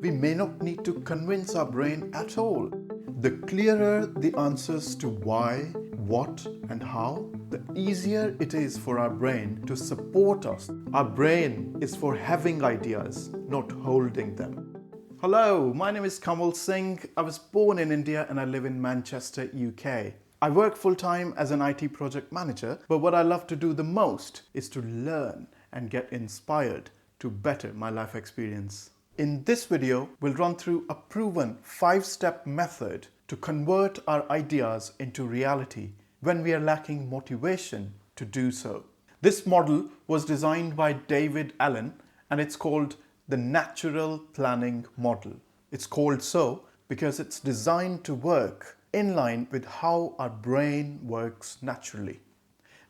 we may not need to convince our brain at all. The clearer the answers to why, what, and how, the easier it is for our brain to support us. Our brain is for having ideas, not holding them. Hello, my name is Kanwal. I was born in India and I live in Manchester, UK. I work full-time as an IT project manager, but what I love to do the most is to learn and get inspired to better my life experience. In this video, we'll run through a proven 5-step method to convert our ideas into reality when we are lacking motivation to do so. This model was designed by David Allen and it's called the Natural Planning Model. It's called so because it's designed to work in line with how our brain works naturally.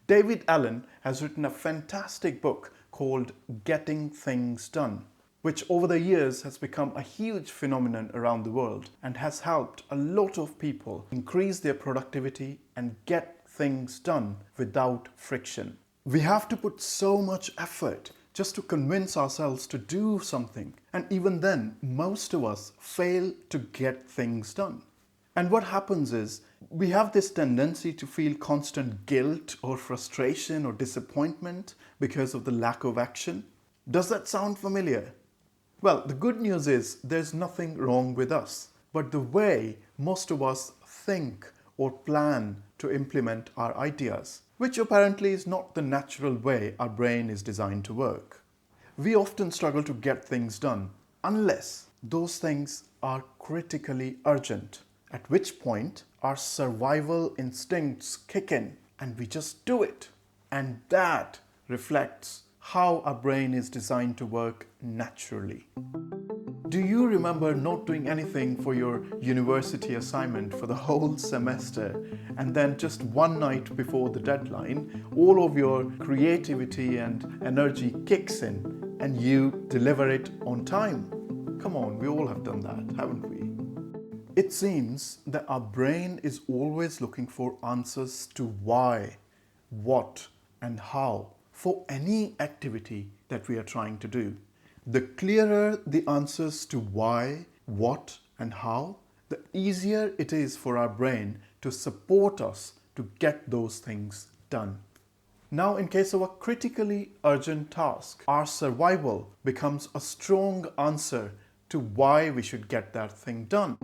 David Allen has written a fantastic book called Getting Things Done, which over the years has become a huge phenomenon around the world and has helped a lot of people increase their productivity and get things done without friction. We have to put so much effort just to convince ourselves to do something, and even then, most of us fail to get things done. And what happens is, we have this tendency to feel constant guilt or frustration or disappointment because of the lack of action. Does that sound familiar? Well, the good news is there's nothing wrong with us, but the way most of us think or plan to implement our ideas, which apparently is not the natural way our brain is designed to work. We often struggle to get things done unless those things are critically urgent, at which point our survival instincts kick in and we just do it. And that reflects how our brain is designed to work naturally. Do you remember not doing anything for your university assignment for the whole semester, and then just one night before the deadline, all of your creativity and energy kicks in and you deliver it on time? Come on, we all have done that, haven't we? It seems that our brain is always looking for answers to why, what, and how for any activity that we are trying to do. The clearer the answers to why, what, and how, the easier it is for our brain to support us to get those things done. Now, in case of a critically urgent task, our survival becomes a strong answer to why we should get that thing done.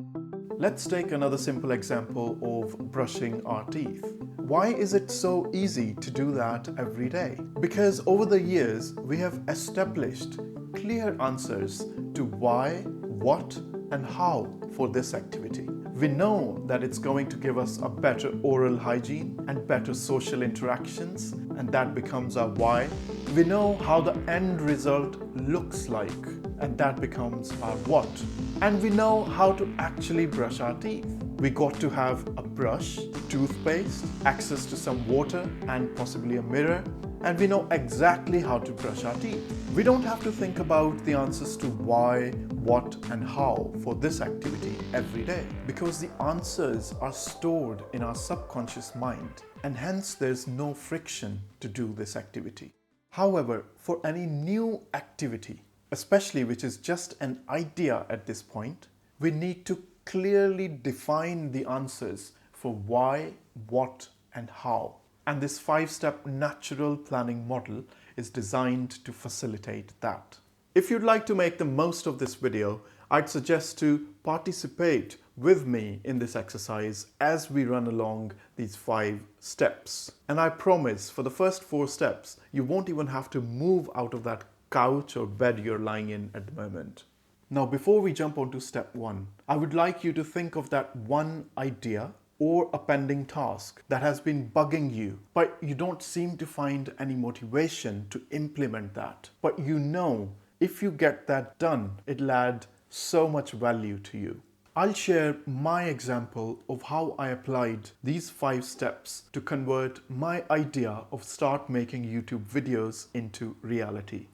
Let's take another simple example of brushing our teeth. Why is it so easy to do that every day? Because over the years, we have established clear answers to why, what, and how for this activity. We know that it's going to give us a better oral hygiene and better social interactions, and that becomes our why. We know how the end result looks like, and that becomes our what. And we know how to actually brush our teeth. We got to have a brush, toothpaste, access to some water, and possibly a mirror, and we know exactly how to brush our teeth. We don't have to think about the answers to why, what, and how for this activity every day, because the answers are stored in our subconscious mind, and hence there's no friction to do this activity. However, for any new activity, especially which is just an idea at this point, we need to clearly define the answers for why, what, and how. And this 5-step natural planning model is designed to facilitate that. If you'd like to make the most of this video, I'd suggest to participate with me in this exercise as we run along these 5 steps. And I promise for the first 4 steps, you won't even have to move out of that couch or bed you're lying in at the moment. Now, before we jump on to step 1, I would like you to think of that one idea or a pending task that has been bugging you, but you don't seem to find any motivation to implement that. But you know, if you get that done, it'll add so much value to you. I'll share my example of how I applied these 5 steps to convert my idea of start making YouTube videos into reality.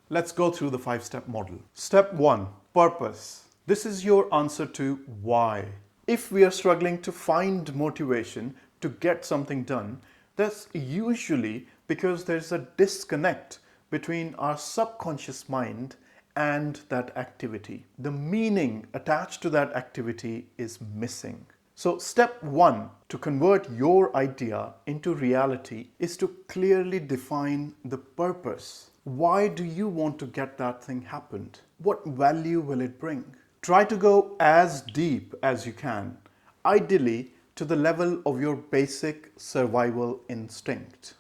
Let's go through the 5-step model. Step 1, purpose. This is your answer to why. If we are struggling to find motivation to get something done, that's usually because there's a disconnect between our subconscious mind and that activity. The meaning attached to that activity is missing. So step one to convert your idea into reality is to clearly define the purpose. Why do you want to get that thing happened? What value will it bring? Try to go as deep as you can, ideally to the level of your basic survival instinct.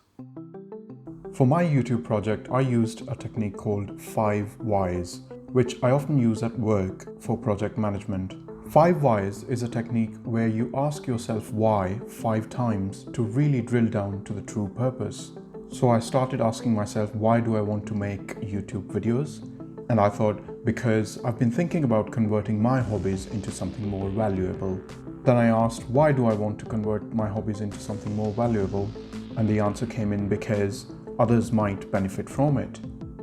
For my YouTube project, I used a technique called 5 whys, which I often use at work for project management. 5 whys is a technique where you ask yourself why 5 times to really drill down to the true purpose. So I started asking myself, why do I want to make YouTube videos? And I thought, because I've been thinking about converting my hobbies into something more valuable. Then I asked, why do I want to convert my hobbies into something more valuable? And the answer came in, because others might benefit from it.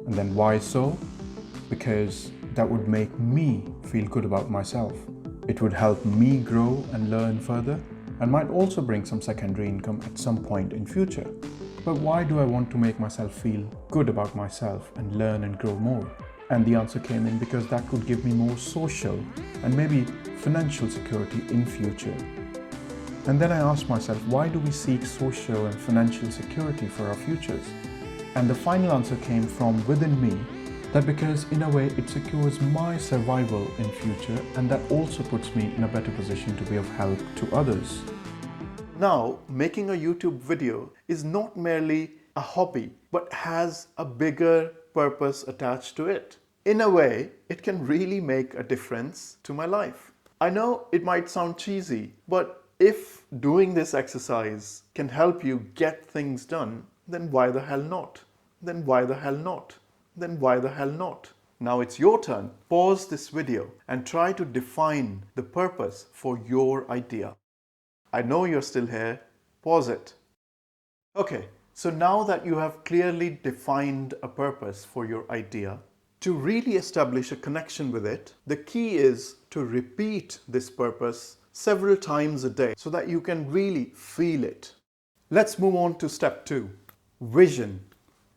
And then why so? Because that would make me feel good about myself. It would help me grow and learn further, and might also bring some secondary income at some point in future. But why do I want to make myself feel good about myself and learn and grow more? And the answer came in because that could give me more social and maybe financial security in future. And then I asked myself, why do we seek social and financial security for our futures? And the final answer came from within me, that because in a way it secures my survival in future, and that also puts me in a better position to be of help to others. Now, making a YouTube video is not merely a hobby, but has a bigger purpose attached to it. In a way, it can really make a difference to my life. I know it might sound cheesy, but if doing this exercise can help you get things done, then why the hell not? Then why the hell not? Then why the hell not? Now it's your turn. Pause this video and try to define the purpose for your idea. I know you're still here. Pause it. Okay, so now that you have clearly defined a purpose for your idea, to really establish a connection with it, the key is to repeat this purpose several times a day so that you can really feel it. Let's move on to step 2, vision.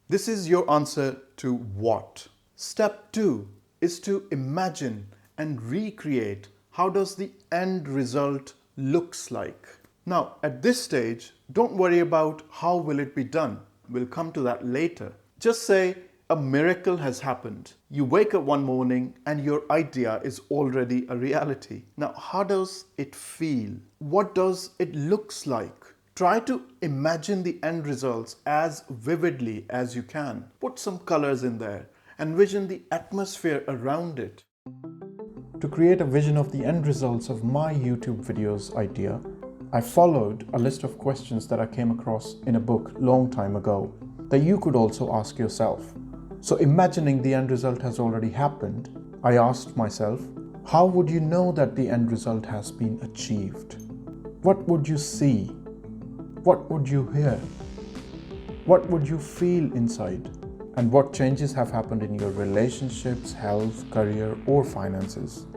This is your answer to what. Step 2 is to imagine and recreate how does the end result looks like. Now, at this stage, don't worry about how will it be done. We'll come to that later. Just say a miracle has happened. You wake up one morning and your idea is already a reality. Now, how does it feel? What does it looks like? Try to imagine the end results as vividly as you can. Put some colors in there and envision the atmosphere around it. To create a vision of the end results of my YouTube videos idea, I followed a list of questions that I came across in a book long time ago that you could also ask yourself. So imagining the end result has already happened, I asked myself, how would you know that the end result has been achieved? What would you see? What would you hear? What would you feel inside? And what changes have happened in your relationships, health, career, or finances?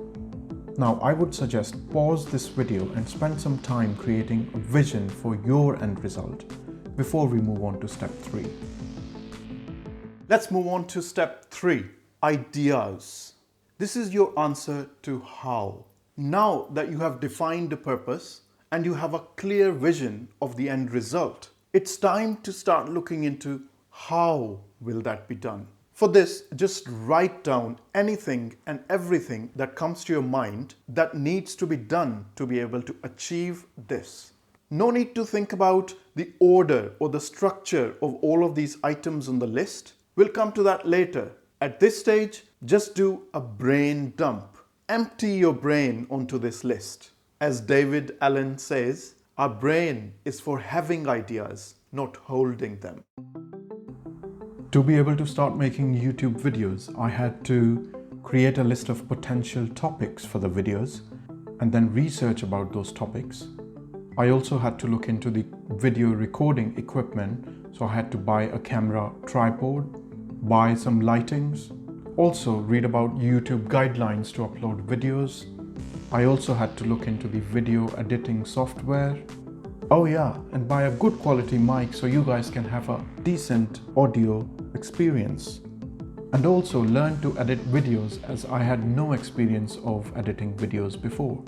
Now, I would suggest pause this video and spend some time creating a vision for your end result before we move on to step 3. Let's move on to step 3, ideas. This is your answer to how. Now that you have defined a purpose and you have a clear vision of the end result, it's time to start looking into how will that be done. For this, just write down anything and everything that comes to your mind that needs to be done to be able to achieve this. No need to think about the order or the structure of all of these items on the list. We'll come to that later. At this stage, just do a brain dump. Empty your brain onto this list. As David Allen says, our brain is for having ideas, not holding them. To be able to start making YouTube videos, I had to create a list of potential topics for the videos and then research about those topics. I also had to look into the video recording equipment, so I had to buy a camera tripod, buy some lightings, also read about YouTube guidelines to upload videos. I also had to look into the video editing software. Oh yeah, and buy a good quality mic so you guys can have a decent audio experience. and also learn to edit videos as I had no experience of editing videos before.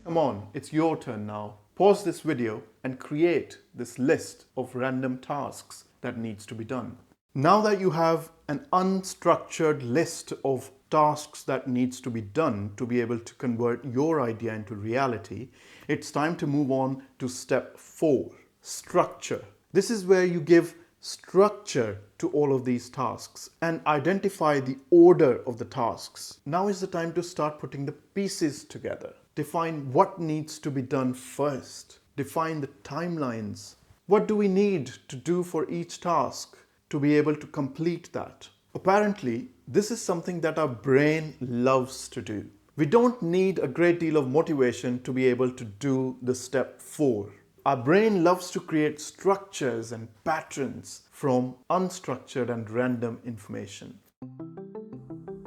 Come on, it's your turn now. Pause this video and create this list of random tasks that needs to be done. Now that you have an unstructured list of tasks that needs to be done to be able to convert your idea into reality, it's time to move on to step 4, structure. This is where you give structure to all of these tasks and identify the order of the tasks. Now is the time to start putting the pieces together. Define what needs to be done first. Define the timelines. What do we need to do for each task to be able to complete that? Apparently, this is something that our brain loves to do. We don't need a great deal of motivation to be able to do the step 4. Our brain loves to create structures and patterns from unstructured and random information.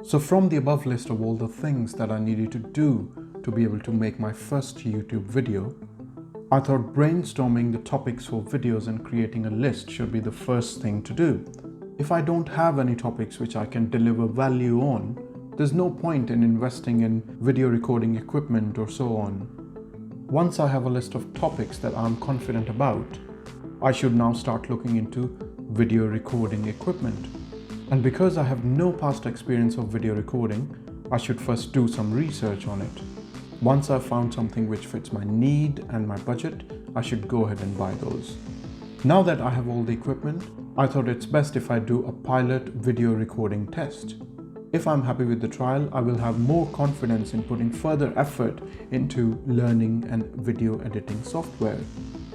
So from the above list of all the things that I needed to do to be able to make my first YouTube video, I thought brainstorming the topics for videos and creating a list should be the first thing to do. If I don't have any topics which I can deliver value on, there's no point in investing in video recording equipment or so on. Once I have a list of topics that I'm confident about, I should now start looking into video recording equipment. And because I have no past experience of video recording, I should first do some research on it. Once I've found something which fits my need and my budget, I should go ahead and buy those. Now that I have all the equipment, I thought it's best if I do a pilot video recording test. If I'm happy with the trial, I will have more confidence in putting further effort into learning and video editing software.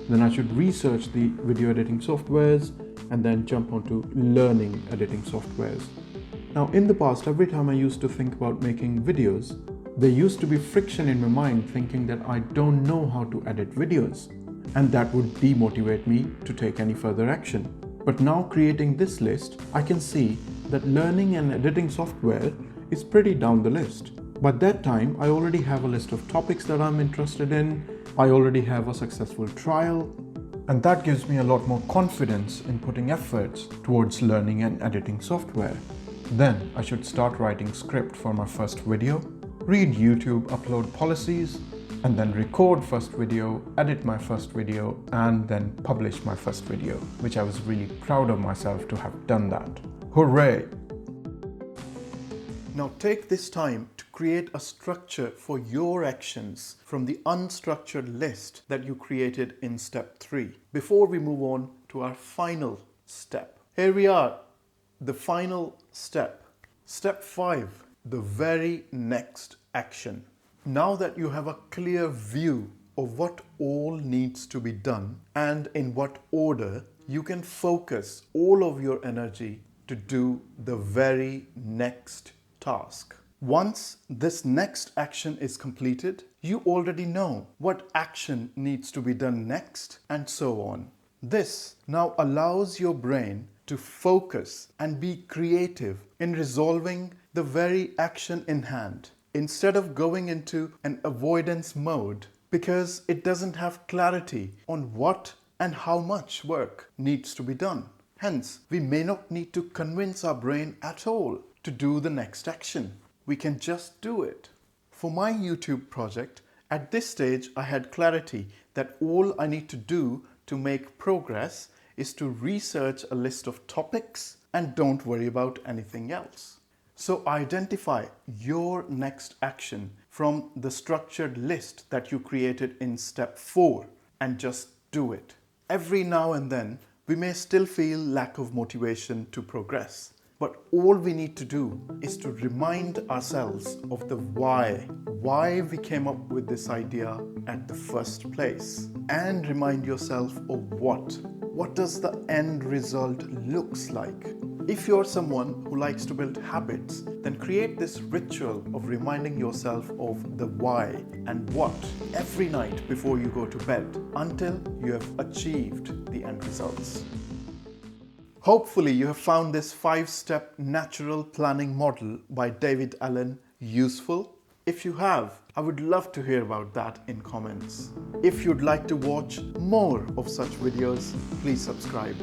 Then I should research the video editing softwares and then jump onto learning editing softwares. Now in the past, every time I used to think about making videos, there used to be friction in my mind thinking that I don't know how to edit videos, and that would demotivate me to take any further action. But now creating this list, I can see that learning and editing software is pretty down the list. By that time, I already have a list of topics that I'm interested in. I already have a successful trial, and that gives me a lot more confidence in putting efforts towards learning and editing software. Then I should start writing script for my first video, read YouTube upload policies, and then record first video, edit my first video, and then publish my first video, which I was really proud of myself to have done that. Hooray! Now take this time to create a structure for your actions from the unstructured list that you created in step 3 before we move on to our final step. Here we are, the final step. Step 5, the very next action. Now that you have a clear view of what all needs to be done and in what order, you can focus all of your energy to do the very next task. Once this next action is completed, you already know what action needs to be done next and so on. This now allows your brain to focus and be creative in resolving the very action in hand, instead of going into an avoidance mode because it doesn't have clarity on what and how much work needs to be done. Hence, we may not need to convince our brain at all to do the next action. We can just do it. For my YouTube project, at this stage, I had clarity that all I need to do to make progress is to research a list of topics and don't worry about anything else. So identify your next action from the structured list that you created in step 4 and just do it. Every now and then, we may still feel lack of motivation to progress, but all we need to do is to remind ourselves of the why we came up with this idea at the first place, and remind yourself of what does the end result looks like. If you're someone who likes to build habits, then create this ritual of reminding yourself of the why and what every night before you go to bed until you have achieved the end results. Hopefully you have found this 5-step natural planning model by David Allen useful. If you have, I would love to hear about that in comments. If you'd like to watch more of such videos, please subscribe.